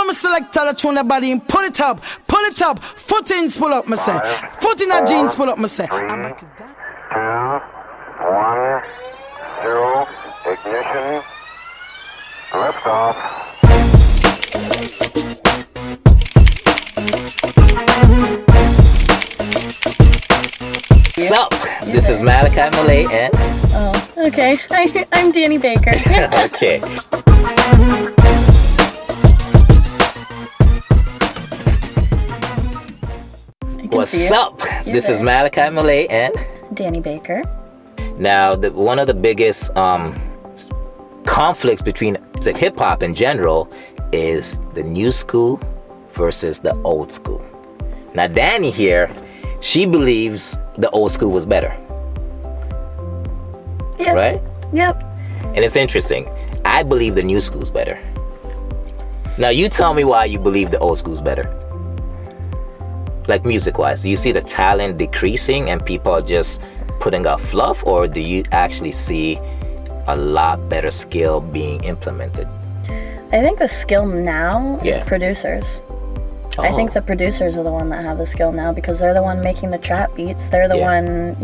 me select the tune the body and pull it up, foot in, pull up, me say. Foot in a jeans, pull up, me say. 3, 2, 1, 0, ignition, lift off. So, this is Malichi and... Oh, okay. I'm Dani Baker. Okay. What's up? This is Malichi and... Dani Baker. Now, one of the biggest conflicts between hip-hop in general is the new school versus the old school. Now, Dani here, she believes the old school was better. Yep. Right? Yep. And it's interesting. I believe the new school's better. Now, you tell me why you believe the old school's better. Like music-wise, do you see the talent decreasing and people are just putting out fluff, or do you actually see a lot better skill being implemented? I think the skill now is producers. Oh. I think the producers are the one that have the skill now because they're the one making the trap beats. They're the one,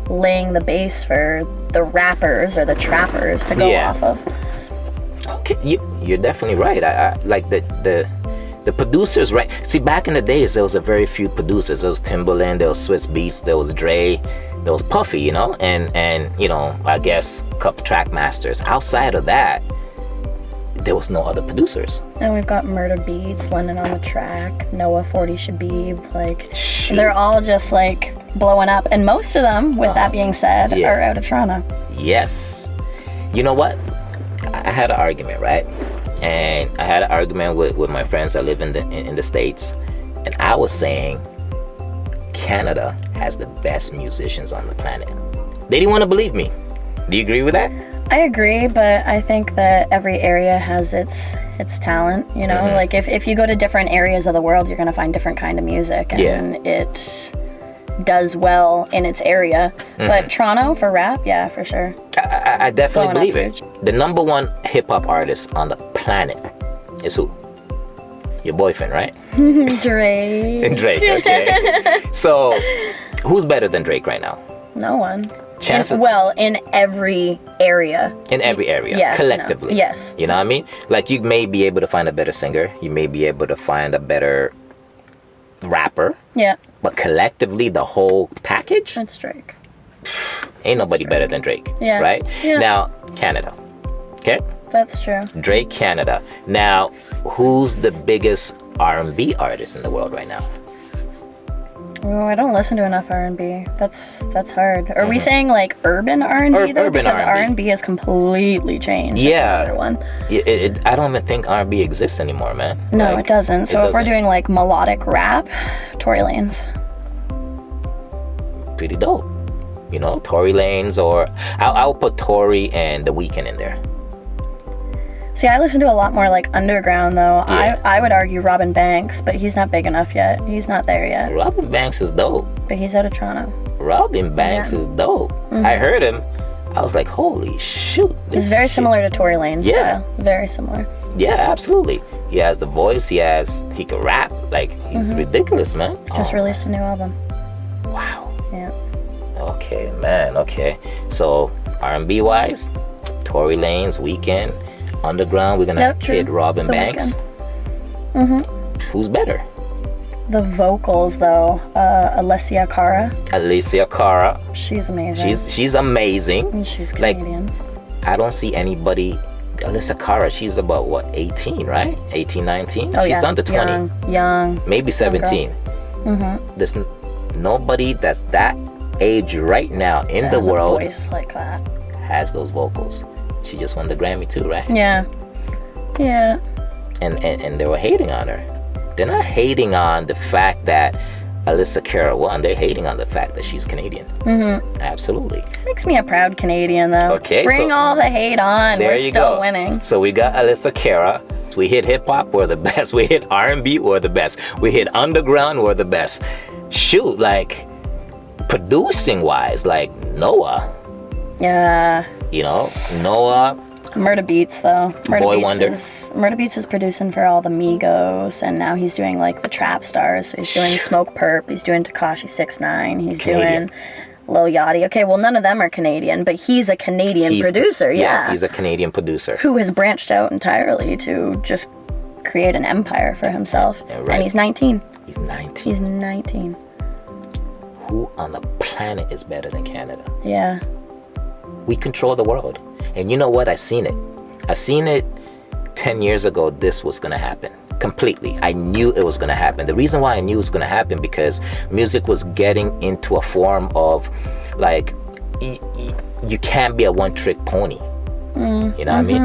laying the bass for the rappers or the trappers to go off of. Okay, you're definitely right. I like the producers, right? See, back in the days, there was a very few producers. There was Timbaland, there was Swiss Beats, there was Dre, there was Puffy, and I guess a couple track masters. Outside of that, there was no other producers. And we've got Murder Beats, London on the Track, Noah 40 Shabib, they're all just blowing up. And most of them, with that being said, are out of Toronto. Yes. You know what? I had an argument, right? And I had an argument with my friends that live in the States. And I was saying Canada has the best musicians on the planet. They didn't want to believe me. Do you agree with that? I agree, but I think that every area has its talent, if you go to different areas of the world, you're going to find different kind of music, and it does well in its area. But Toronto for rap, yeah, for sure. I definitely believe it. The number one hip-hop artist on the planet is who? Your boyfriend, right? Drake. Drake, okay. So, who's better than Drake right now? No one. In every area. In every area, collectively. No. Yes. You know what I mean? You may be able to find a better singer. You may be able to find a better rapper. Yeah. But collectively, the whole package? It's Drake. Ain't nobody better than Drake. Yeah. Right? Yeah. Now, Canada. Okay? That's true. Drake, Canada. Now, who's the biggest R&B artist in the world right now? Oh, I don't listen to enough R&B. That's hard. Are we saying urban R&B though? Urban because R&B. R&B has completely changed. Yeah. That's another one. I don't even think R&B exists anymore, man. No, it doesn't. So if we're doing melodic rap, Tory Lanez. Pretty dope. Tory Lanez, or I'll put Tory and The Weeknd in there. See, I listen to a lot more underground though. Yeah. I would argue Robin Banks, but he's not big enough yet. He's not there yet. Robin Banks is dope. But he's out of Toronto. Robin Banks is dope. I heard him. I was like, holy shoot. He's very similar to Tory Lanez. Yeah. Style. Very similar. Yeah, absolutely. He has the voice. He can rap. He's ridiculous, man. Just released a new album. Wow. Yeah. Okay, man. Okay. So R&B wise, Tory Lanez, Weeknd. Underground, we're gonna hit Robin Banks. Who's better? The vocals though, Alessia Cara. She's amazing. She's amazing. And she's Canadian. I don't see anybody. Alessia Cara, she's about 18, right? 18, 19? Oh, she's under 20. Young. Maybe 17. There's nobody that's that age right now in the world a voice like that has those vocals. She just won the Grammy too, right? Yeah. And they were hating on her. They're not hating on the fact that Alessia Cara won. They're hating on the fact that she's Canadian. Absolutely. Makes me a proud Canadian though. Okay. Bring all the hate on. There We're still winning. So we got Alessia Cara. We hit hip hop, we're the best. We hit R&B, we're the best. We hit underground, we're the best. Shoot, producing wise, Noah. Yeah. Noah, Murda Beats, though. Boy Wonder. Murda Beats is producing for all the Migos, and now he's doing like the trap stars. So he's doing Smoke Perp, he's doing Tekashi 6ix9ine, he's Canadian. doing Lil Yachty. Okay, well, none of them are Canadian, but he's a Canadian producer, Yes, yeah. he's a Canadian producer. Who has branched out entirely to just create an empire for himself. Yeah, right. And he's 19. He's 19. He's 19. Who on the planet is better than Canada? Yeah. We control the world. And you know what? I seen it 10 years ago. This was going to happen completely. I knew it was going to happen. The reason why I knew it was going to happen because music was getting into a form of like you can't be a one-trick pony. You know what I mean?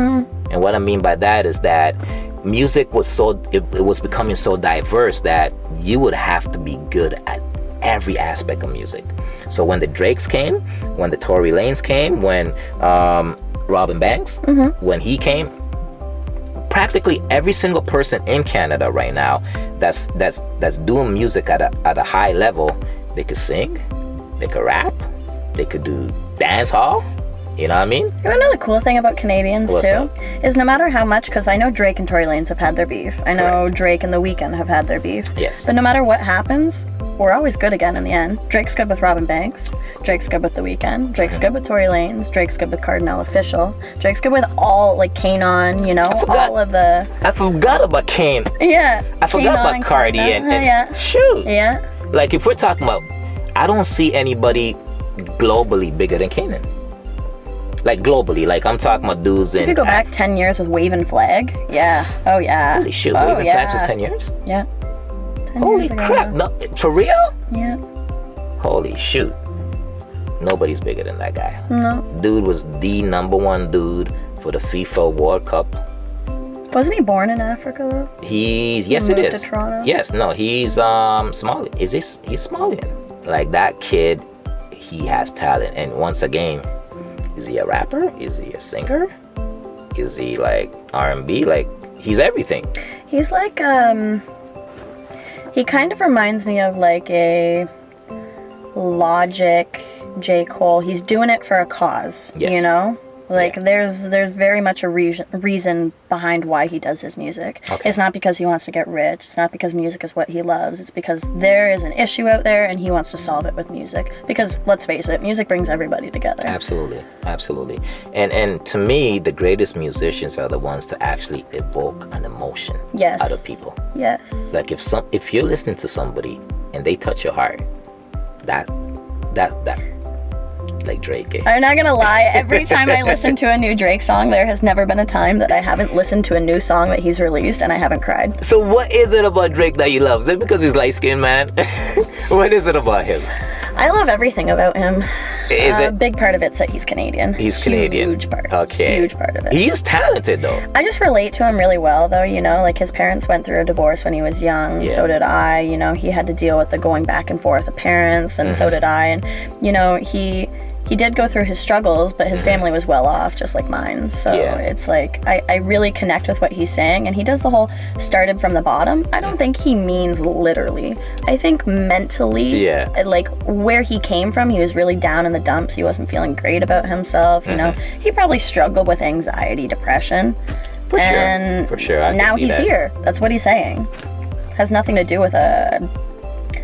And what I mean by that is that music was it was becoming so diverse that you would have to be good at every aspect of music. So when the Drakes came, when the Tory Lanez came, when Robin Banks, when he came, practically every single person in Canada right now that's doing music at a high level, they could sing, they could rap, they could do dance hall. You know what I mean? You know another cool thing about Canadians What's too up? is no matter how much, because I know Drake and Tory Lanez have had their beef. I know Correct. Drake and The Weeknd have had their beef. Yes. But no matter what happens, we're always good again in the end. Drake's good with Robin Banks. Drake's good with The Weeknd. Drake's good with Tory Lanez. Drake's good with Cardinal Official. Drake's good with all, like, Kanon, you know, all of the... I forgot about Kane. Yeah. I forgot Kanon about Cardi and yeah. shoot. Yeah. Like if we're talking about, I don't see anybody globally bigger than Kanan. Like globally, like I'm talking about dudes in. If you go back 10 years with Wavin' Flag, yeah. Oh, yeah. Holy shit, oh, Waving yeah. Flags was 10 years? Yeah. 10 Holy years ago crap, now. no, for real? Yeah. Holy shoot. Nobody's bigger than that guy. No. Dude was the #1 dude for the FIFA World Cup. Wasn't he born in Africa, though? Yes it moved is. to Toronto? Yes, no, he's Somali. He's Somalian. Like that kid, he has talent. And once again, is he a rapper? Is he a singer? Is he like R&B? Like he's everything. He's like, he kind of reminds me of like a Logic, J. Cole. He's doing it for a cause, Yes. you know? Like Yeah. there's very much a reason behind why he does his music. Okay. It's not because he wants to get rich. It's not because music is what he loves. It's because there is an issue out there and he wants to solve it with music. Because let's face it, music brings everybody together. Absolutely, absolutely. And to me, the greatest musicians are the ones to actually evoke an emotion Yes. out of people. Yes. Like if you're listening to somebody and they touch your heart, that like Drake. I'm not gonna lie, every time I listen to a new Drake song, there has never been a time that I haven't listened to a new song that he's released and I haven't cried. So what is it about Drake that you love? Is it because he's light-skinned, man? What is it about him? I love everything about him. Is A it? big part of it's that he's Canadian. He's Canadian. Huge part. Okay. Huge part of it. He's talented though. I just relate to him really well, though, you know, like his parents went through a divorce when he was young, Yeah. so did I, you know, he had to deal with the going back and forth of parents, and so did I, and, you know, he did go through his struggles, but his family was well off, just like mine, so Yeah. it's like, I really connect with what he's saying, and he does the whole started from the bottom. I don't think he means literally. I think mentally, Yeah. like, where he came from, he was really down in the dumps, he wasn't feeling great about himself, you know, he probably struggled with anxiety, depression, For and sure. For sure. I can now see he's that. here. That's what he's saying. Has nothing to do with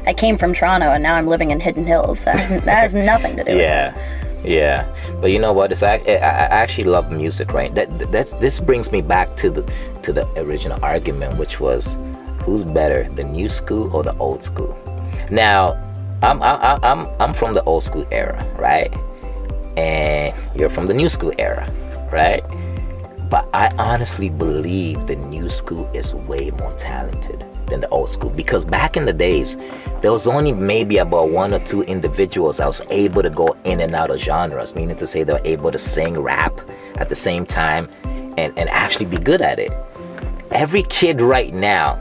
I came from Toronto and now I'm living in Hidden Hills. That has nothing to do with it. Yeah. But you know what? I actually love music, right? This brings me back to the original argument, which was who's better, the new school or the old school? Now, I'm from the old school era, right? And you're from the new school era, right? But I honestly believe the new school is way more talented than the old school, because back in the days, there was only maybe about 1 or 2 individuals that was able to go in and out of genres, meaning to say they're able to sing, rap at the same time, and actually be good at it. Every kid right now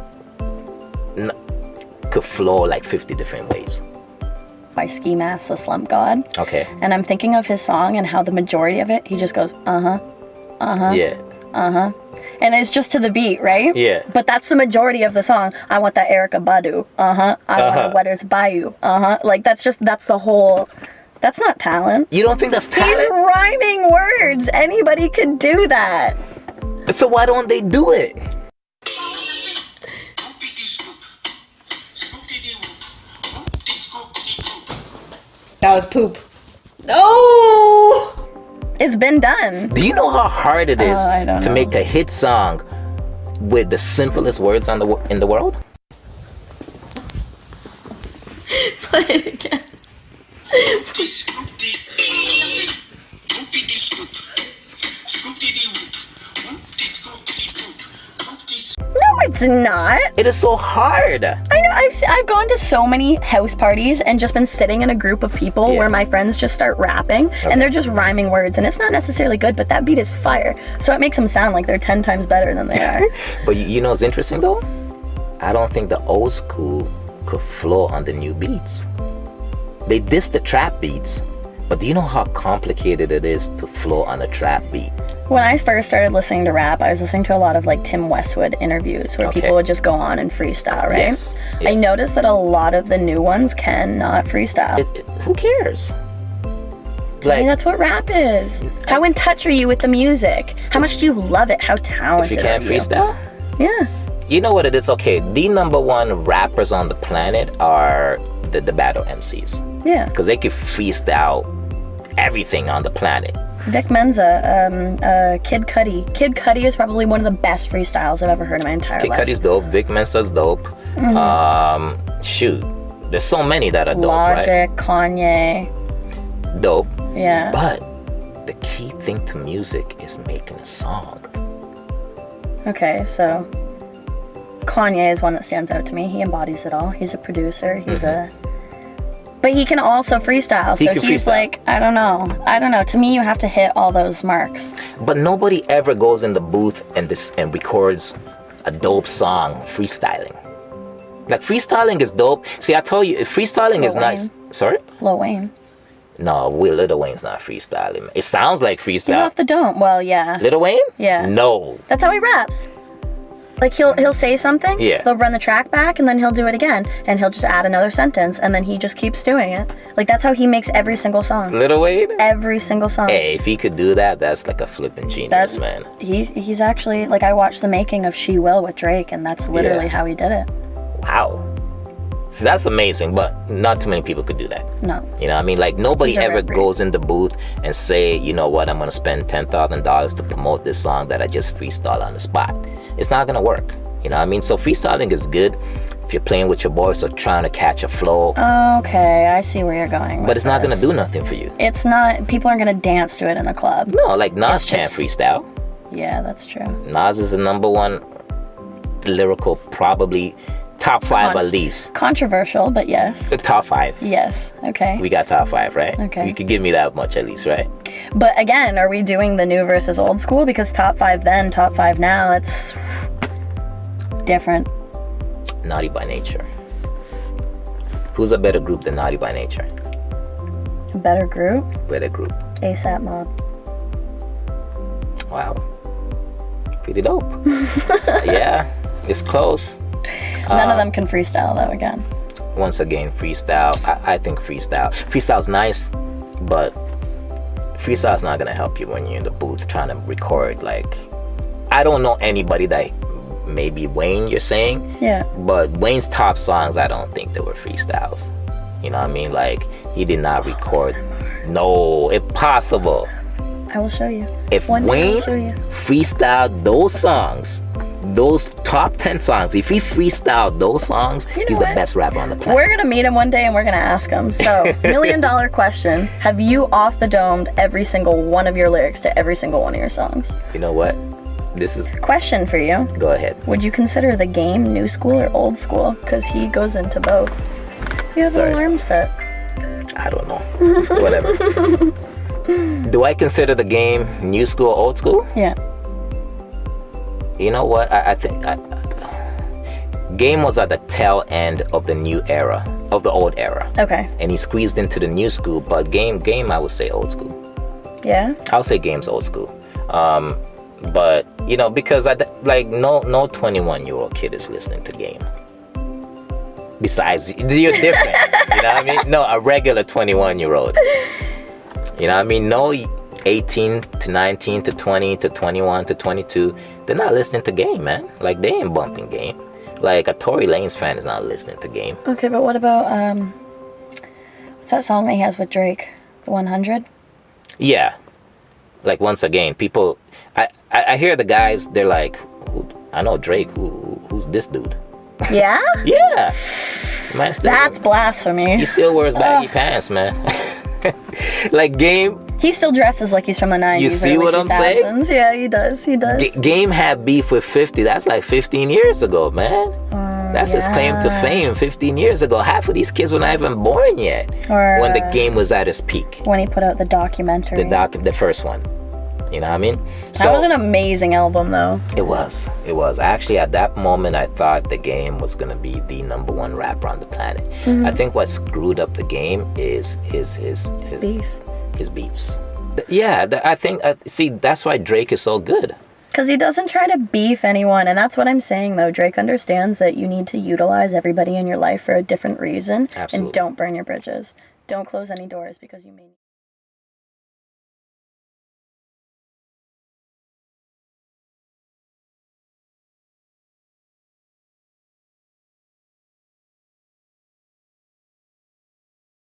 could flow like 50 different ways. By Ski Mask, the Slump God. Okay. And I'm thinking of his song and how the majority of it, he just goes, Yeah. and it's just to the beat, right? Yeah. But that's the majority of the song. I want that Erykah Badu. I want a Wetter's Bayou. Like that's the whole That's not talent. You don't think that's He's talent? rhyming words. Anybody could do that. So why don't they do it? That was poop. Oh! It's been done. Do you know how hard it is I don't to know. make a hit song with the simplest words in the world? Play it again. No, it's not. It is so hard. I know. I've gone to so many house parties and just been sitting in a group of people Yeah. where my friends just start rapping and they're just rhyming words, and it's not necessarily good, but that beat is fire. So it makes them sound like they're 10 times better than they are. But you know what's interesting though? I don't think the old school could flow on the new beats. They diss the trap beats, but do you know how complicated it is to flow on a trap beat? When I first started listening to rap, I was listening to a lot of like Tim Westwood interviews where Okay. people would just go on and freestyle, right? Yes, I yes. noticed that a lot of the new ones cannot freestyle. Who cares? I mean, that's what rap is. How in touch are you with the music? How much do you love it? How if talented you can't are you? freestyle, Yeah. you know what it is? Okay, the number one rappers on the planet are the battle MCs. Yeah. Because they could freestyle everything on the planet. Vic Mensa, Kid Cudi. Kid Cudi is probably one of the best freestyles I've ever heard in my entire Kid life. Cudi's dope. Vic Mensa's dope. Shoot, there's so many that are dope, Logic, Kanye. right? Dope. Yeah. But the key thing to music is making a song. Okay, so Kanye is one that stands out to me. He embodies it all. He's a producer. He's but he can also freestyle. He So can he's freestyle. like, I don't know. To me, you have to hit all those marks. But nobody ever goes in the booth and records a dope song freestyling. Like freestyling is dope. See, I told you, freestyling is Lil nice. Sorry? Lil Wayne. No, Lil Wayne's not freestyling. It sounds like He's freestyle. off the dome. Well, yeah. Lil Wayne? Yeah. No. That's how he raps. Like he'll say something, Yeah. he'll run the track back, and then he'll do it again, and he'll just add another sentence, and then he just keeps doing it. Like that's how he makes every single song. Lil Wayne? Every single song. Hey, if he could do that, that's like a flipping genius, That's man. He's actually like I watched the making of She Will with Drake, and that's literally Yeah. how he did it. Wow. So that's amazing, but not too many people could do that. No. You know what I mean? Like nobody He's a ever rep breed. goes in the booth and say, you know what, I'm gonna spend $10,000 to promote this song that I just freestyle on the spot. It's not gonna work. You know what I mean? So freestyling is good if you're playing with your boys or trying to catch a flow, Okay, I see where you're going. but with it's not this. gonna do nothing for you. It's not. People aren't gonna dance to it in the club. No, like Nas It's can't just- freestyle. Yeah, that's true. Nas is the number one lyrical, probably top five Con- at least. Controversial, but yes. The top five. Yes. Okay. We got top five, right? Okay. You could give me that much at least, right? But again, are we doing the new versus old school? Because top five then, top five now, it's different. Naughty by Nature. Who's a better group than Naughty by Nature? A better group? Better group. ASAP Mob. Wow. Pretty dope. Yeah, it's close. None of them can freestyle though. Again. Once again, freestyle. I think freestyle's nice, but freestyle's not gonna help you when you're in the booth trying to record. Like, I don't know anybody that, maybe Wayne you're saying, Yeah. but Wayne's top songs, I don't think they were freestyles. You know what I mean? Like, he did not record. No, impossible. I will show you. If One day I'll Wayne show you. freestyled those songs, those top 10 songs, if he freestyled those songs, You know he's the what? best rapper on the planet. We're gonna meet him one day and we're gonna ask him. So, $1 million question: have you off the domed every single one of your lyrics to every single one of your songs? You know what? This is, Question for you: go ahead. would you consider the game new school or old school? Because he goes into both. You have Sorry. an alarm set. I don't know. Whatever. Do I consider the game new school, old school? Yeah. You know what? I think Game was at the tail end of the new era, of the old era, Okay. and he squeezed into the new school. But Game, I would say old school. Yeah. I'll say Game's old school. But because no 21-year-old kid is listening to Game. Besides, you're different. You know what I mean? No, a regular 21-year-old. You know what I mean? No 18 to 19 to 20 to 21 to 22. They're not listening to Game, man. Like, they ain't bumping Game. Like, a Tory Lanez fan is not listening to Game. Okay, but what about, what's that song that he has with Drake? The 100? Yeah. Like, once again, people... I hear the guys, they're like, I know Drake, who's this dude? Yeah? Yeah. Man, That's blasphemy. He still wears baggy pants, man. Like, Game... He still dresses like he's from the 90s. You see early what I'm 2000s. saying? Yeah, he does. He does. Game had beef with 50. That's like 15 years ago, man. That's his claim to fame 15 years ago. Half of these kids were not even born yet Or, when the Game was at its peak. When he put out the documentary. The first one. You know what I mean? That was an amazing album, though. It was. Actually, at that moment, I thought the Game was going to be the #1 rapper on the planet. I think what screwed up the Game is his Beef. His beefs. Yeah, I think, see, that's why Drake is so good. Because he doesn't try to beef anyone, and that's what I'm saying, though. Drake understands that you need to utilize everybody in your life for a different reason. Absolutely. And don't burn your bridges. Don't close any doors because you may...